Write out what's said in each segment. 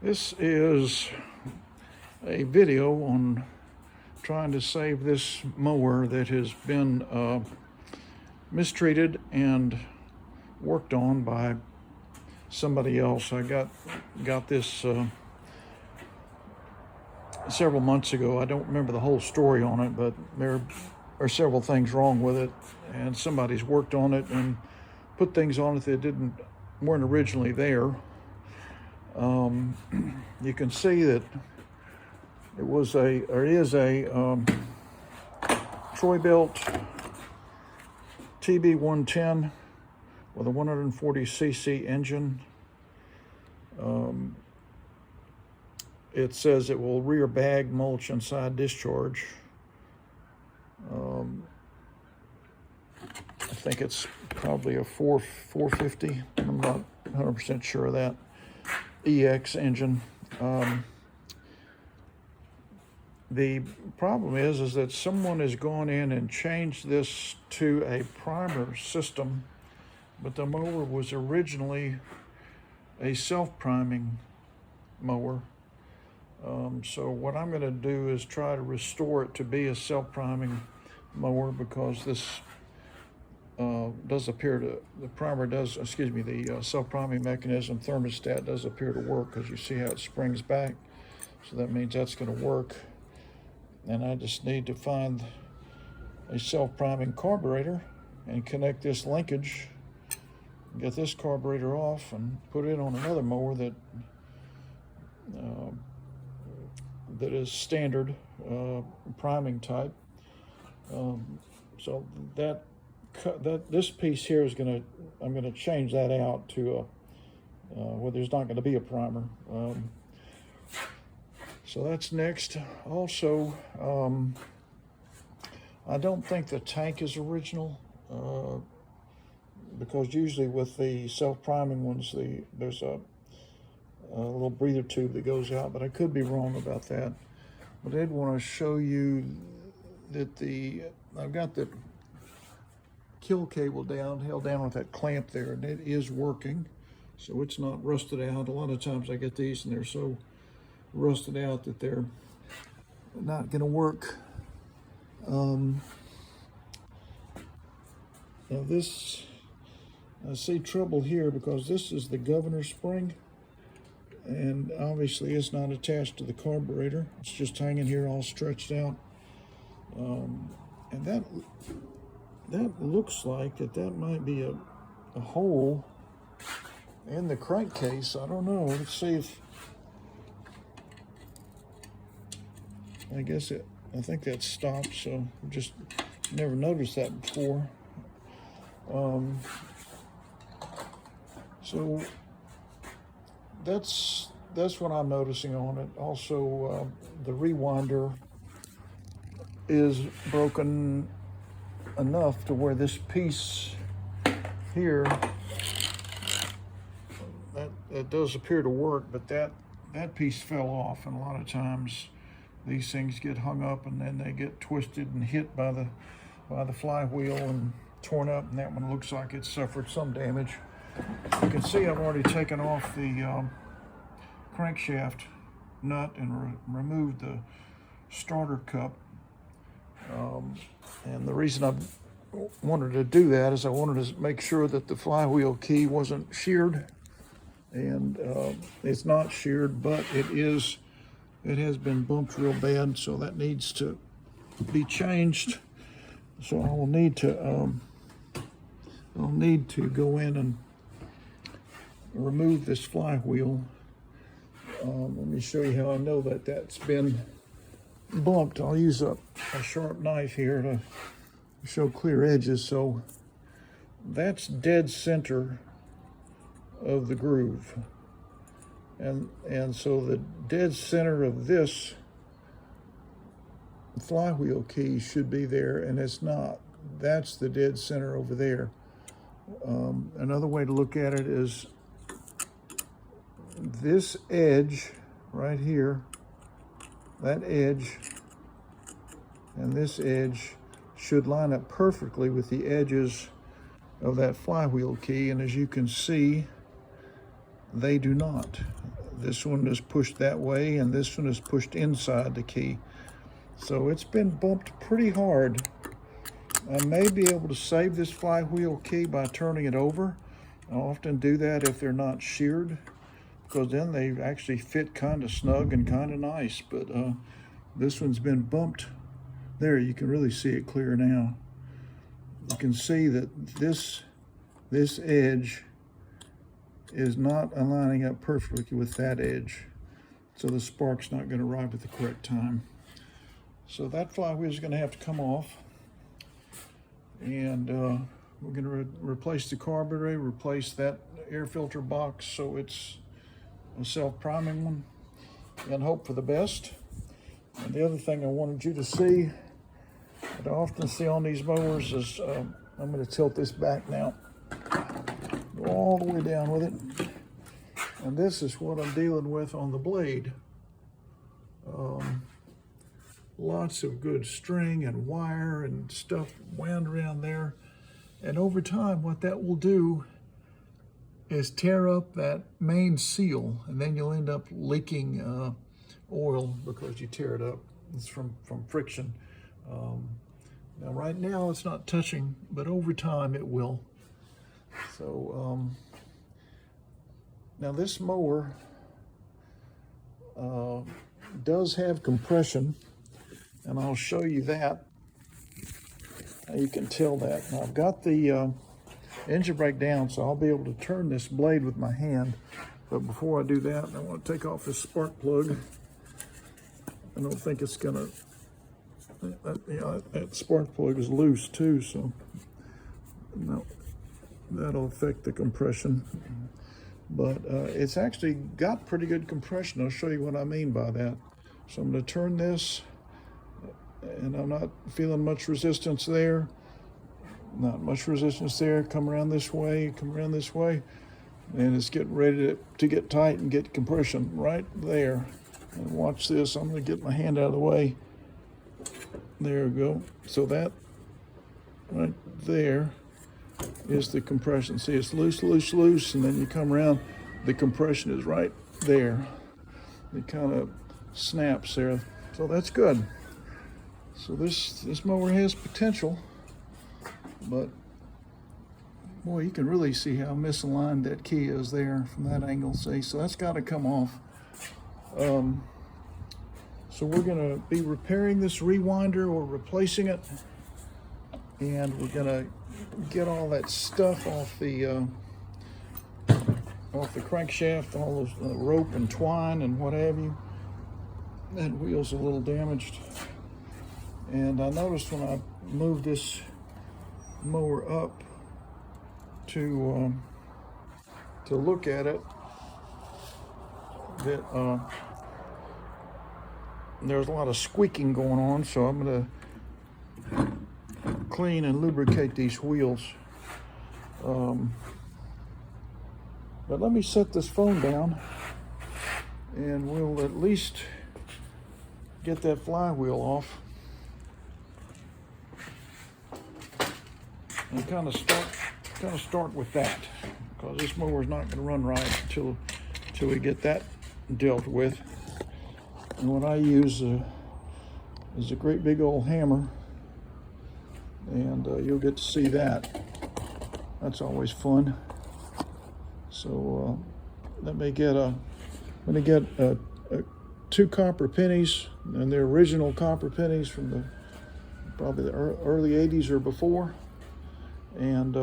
This is a video on trying to save this mower that has been mistreated and worked on by somebody else. I got this several months ago. I don't remember the whole story on it, but there are several things wrong with it, and somebody's worked on it and put things on it that weren't originally there. You can see that it is a TroyBilt TB110 with a 140cc engine. It says it will rear bag mulch and side discharge. I think it's probably a 450. I'm not 100% sure of that. EX engine. The problem is that someone has gone in and changed this to a primer system, but the mower was originally a self-priming mower. So what I'm going to do is try to restore it to be a self-priming mower, because this does appear to, the self-priming mechanism thermostat does appear to work, because you see how it springs back. So that means that's going to work. And I just need to find a self-priming carburetor and connect this linkage, get this carburetor off, and put it on another mower that is standard priming type. So this piece here is I'm gonna change that out to where there's not going to be a primer. So that's next. Also, I don't think the tank is original, because usually with the self-priming ones, there's a little breather tube that goes out, but I could be wrong about that. But I did want to show you that I've got the kill cable held down with that clamp there, and it is working, so it's not rusted out. A lot of times I get these and they're so rusted out that they're not going to work. Now this, I see trouble here because this is the governor spring, and obviously it's not attached to the carburetor. It's just hanging here all stretched out. And that looks like that might be a hole in the crankcase. I don't know. Let's see if, I think that stopped, so just never noticed that before. So that's what I'm noticing on it. Also, the rewinder is broken enough to where this piece here, that does appear to work, but that piece fell off, and a lot of times these things get hung up and then they get twisted and hit by the flywheel and torn up, and that one looks like it suffered some damage. You can see I've already taken off the crankshaft nut and removed the starter cup. And the reason I wanted to do that is I wanted to make sure that the flywheel key wasn't sheared, and it's not sheared, but it has been bumped real bad, so that needs to be changed. So I'll need to go in and remove this flywheel. Let me show you how I know that that's been bumped. I'll use a sharp knife here to show clear edges. So that's dead center of the groove. And so the dead center of this flywheel key should be there, and it's not. That's the dead center over there. Another way to look at it is this edge right here, that edge and this edge should line up perfectly with the edges of that flywheel key, and as you can see, they do not. This one is pushed that way, and this one is pushed inside the key. So it's been bumped pretty hard. I may be able to save this flywheel key by turning it over. I often do that if they're not sheared, because then they actually fit kind of snug and kind of nice. But this one's been bumped. There, you can really see it clear now. You can see that this edge is not aligning up perfectly with that edge. So the spark's not going to arrive at the correct time. So that flywheel is going to have to come off. And we're going to replace the carburetor, replace that air filter box so it's a self-priming one, and hope for the best. And the other thing I wanted you to see, that I often see on these mowers is, I'm going to tilt this back now, go all the way down with it. And this is what I'm dealing with on the blade. Lots of good string and wire and stuff wound around there. And over time, what that will do is tear up that main seal, and then you'll end up leaking oil because you tear it up. It's from friction. Now right now it's not touching, but over time it will. So now this mower does have compression, and I'll show you that. You can tell that. Now I've got the engine brake down, so I'll be able to turn this blade with my hand. But before I do that, I want to take off this spark plug. I don't think it's gonna, that spark plug is loose too, so no, that'll affect the compression. But it's actually got pretty good compression. I'll show you what I mean by that. So I'm going to turn this, and I'm not feeling much resistance there. Not much resistance there. Come around this way, come around this way. And it's getting ready to get tight and get compression right there. And watch this. I'm going to get my hand out of the way. There we go. So that right there is the compression. See, it's loose, loose, loose, and then you come around, the compression is right there. It kind of snaps there. So that's good. So this mower has potential, but boy, you can really see how misaligned that key is there from that angle. See, so that's got to come off. So we're going to be repairing this rewinder or replacing it, and we're going to get all that stuff off the crankshaft, all those rope and twine and what have you. That wheel's a little damaged. And I noticed when I moved this mower up to look at it, that there's a lot of squeaking going on, so I'm going to clean and lubricate these wheels. But let me set this phone down, and we'll at least get that flywheel off. And kind of start with that, because this mower is not going to run right until we get that dealt with. And what I use is a great big old hammer, and you'll get to see that. That's always fun. So let me get two copper pennies, and they're original copper pennies from probably the early 80s or before. And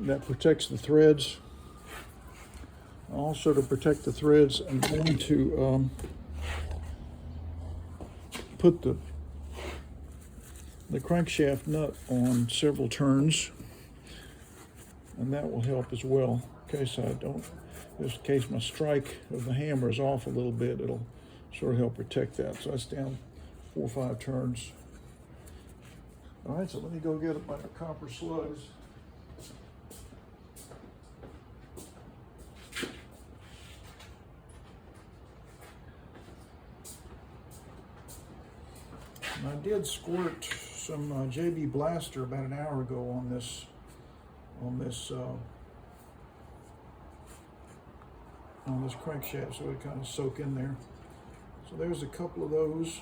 that protects the threads. Also, to protect the threads, I'm going to put the crankshaft nut on several turns, and that will help as well. In case just in case my strike of the hammer is off a little bit, it'll sort of help protect that. So that's down 4 or 5 turns. All right, so let me go get my copper slugs. And I did squirt some JB Blaster about an hour ago on this on this crankshaft so it kind of soak in there. So there's a couple of those.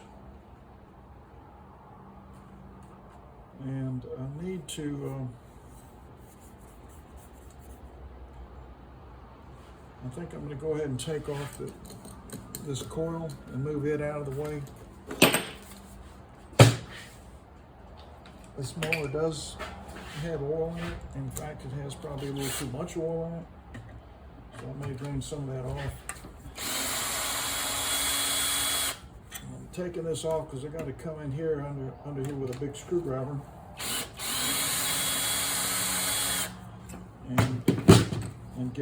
And I need to, I think I'm going to go ahead and take off this coil and move it out of the way. This mower does have oil in it. In fact, it has probably a little too much oil in it. So I may drain some of that off. I'm taking this off because I got to come in here under here with a big screwdriver and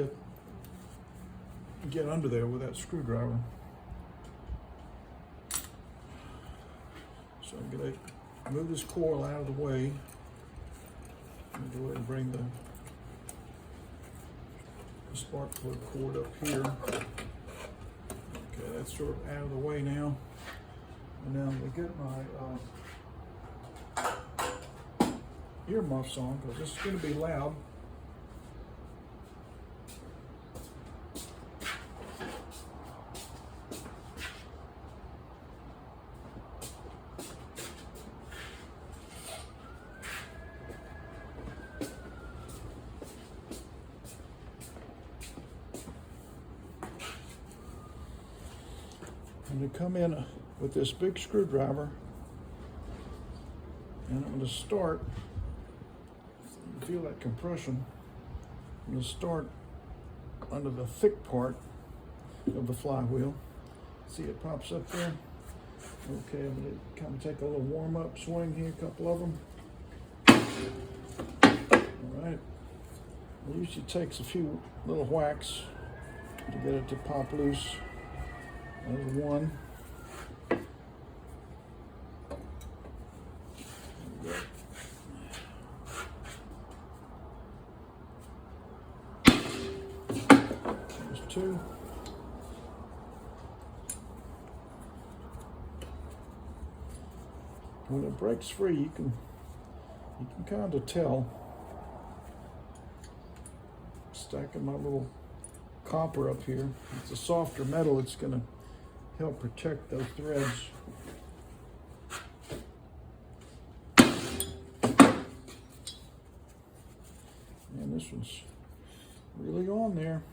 get under there with that screwdriver. So I'm going to move this coil out of the way. I'm going to go ahead and bring the spark plug cord up here. Okay, that's sort of out of the way now. And now I'm going to get my earmuffs on because this is going to be loud. I'm going to come in with this big screwdriver and I'm going to start, feel that compression, I'm going to start under the thick part of the flywheel. See it pops up there? Okay, I'm going to kind of take a little warm-up swing here, a couple of them. All right. It usually takes a few little whacks to get it to pop loose. There's one. There's two. When it breaks free, you can kind of tell. Stacking my little copper up here. It's a softer metal. It's going to help protect those threads. And this one's really on there.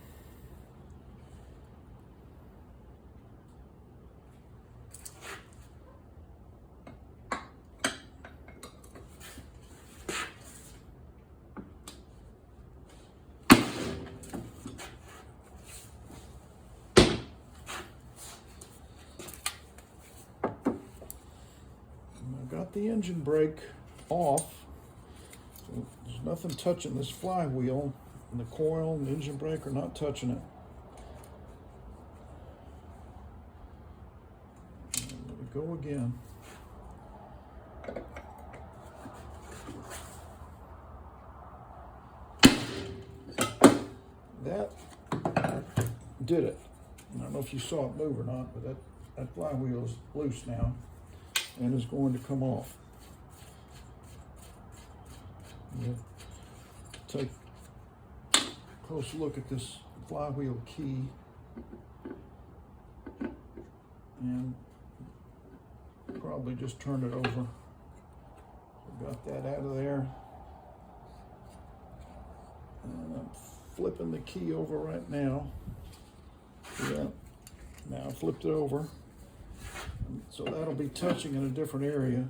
Got the engine brake off, so there's nothing touching this flywheel, and the coil and the engine brake are not touching it. And let it go again. That did it. I don't know if you saw it move or not, but that flywheel is loose now and is going to come off. We'll take a close look at this flywheel key and probably just turn it over. So got that out of there. And I'm flipping the key over right now. Yeah, now I flipped it over. So that'll be touching in a different area.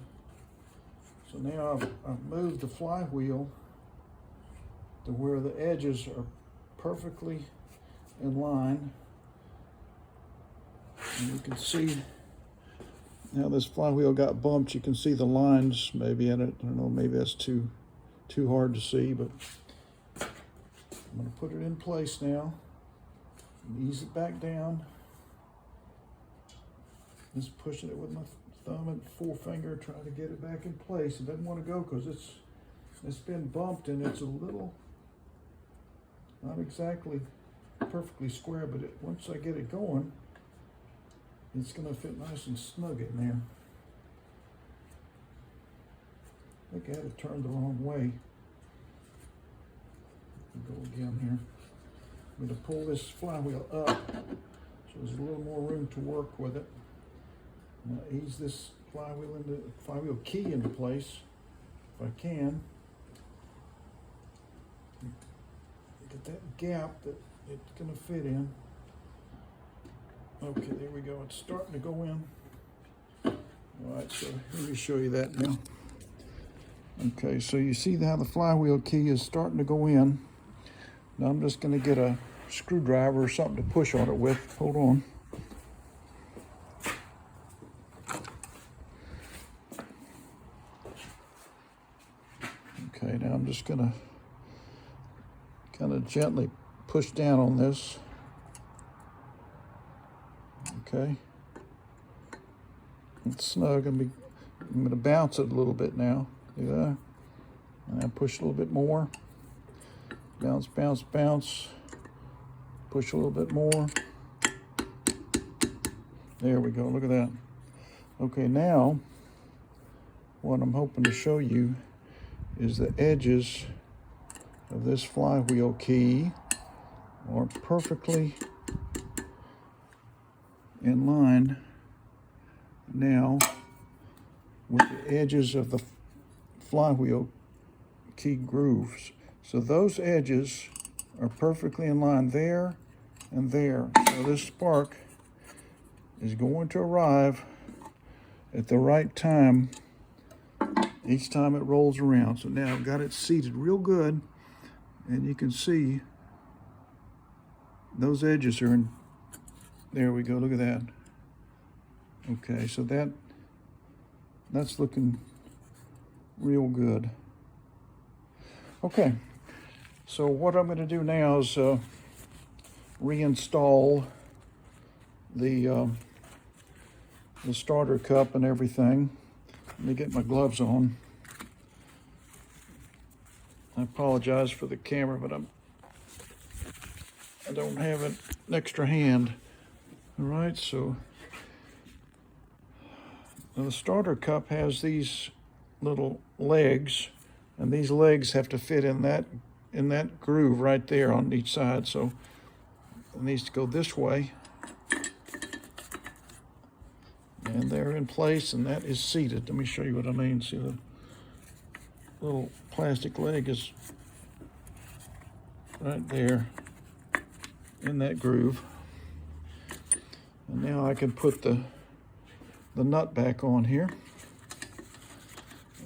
So now I've moved the flywheel to where the edges are perfectly in line. And you can see now this flywheel got bumped. You can see the lines maybe in it. I don't know, maybe that's too hard to see, but I'm going to put it in place now. Ease it back down. Just pushing it with my thumb and forefinger, trying to get it back in place. It doesn't want to go because it's been bumped and it's a little, not exactly perfectly square, but once I get it going, it's going to fit nice and snug in there. I think I had it turned the wrong way. Go again here. I'm going to pull this flywheel up so there's a little more room to work with it. I'm going to ease this flywheel key into place if I can. Get that gap that it's going to fit in. Okay, there we go. It's starting to go in. All right, so let me show you that now. Okay, so you see how the flywheel key is starting to go in. Now I'm just going to get a screwdriver or something to push on it with. Hold on. Okay, now I'm just going to kind of gently push down on this. Okay. It's snug. I'm going to bounce it a little bit now. See that? And I push a little bit more. Bounce, bounce, bounce. Push a little bit more. There we go. Look at that. Okay, now what I'm hoping to show you is the edges of this flywheel key are perfectly in line now with the edges of the flywheel key grooves. So those edges are perfectly in line there and there. So this spark is going to arrive at the right time each time it rolls around. So now I've got it seated real good, and you can see those edges are in. There we go, look at that. Okay, so that's looking real good. Okay, so what I'm going to do now is reinstall the starter cup and everything. Let me get my gloves on. I apologize for the camera, but I don't have an extra hand. All right, so the starter cup has these little legs, and these legs have to fit in that groove right there on each side. So it needs to go this way, and they're in place, and that is seated. Let me show you what I mean. See, the little plastic leg is right there in that groove. And now I can put the nut back on here.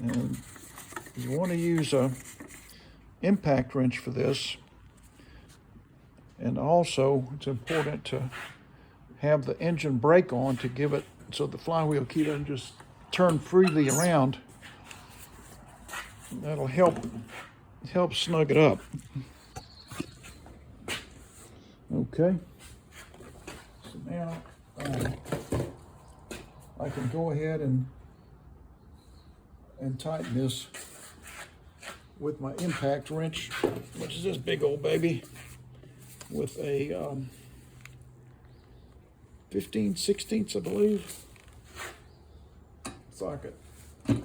And you want to use a impact wrench for this. And also, it's important to have the engine brake on to give it so the flywheel key doesn't just turn freely around. That'll help snug it up. Okay. So now I can go ahead and tighten this with my impact wrench, which is this big old baby, with a 15/16, I believe, socket. All right,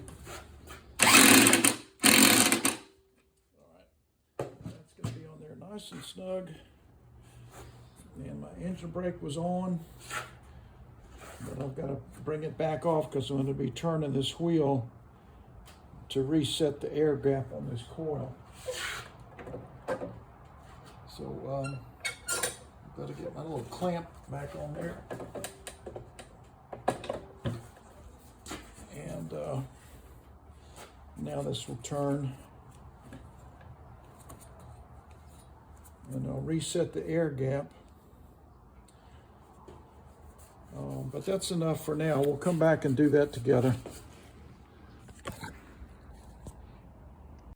that's going to be on there nice and snug. And my engine brake was on, but I've got to bring it back off because I'm going to be turning this wheel to reset the air gap on this coil. So I've got to get my little clamp back on there. And now this will turn. And I'll reset the air gap. But that's enough for now. We'll come back and do that together.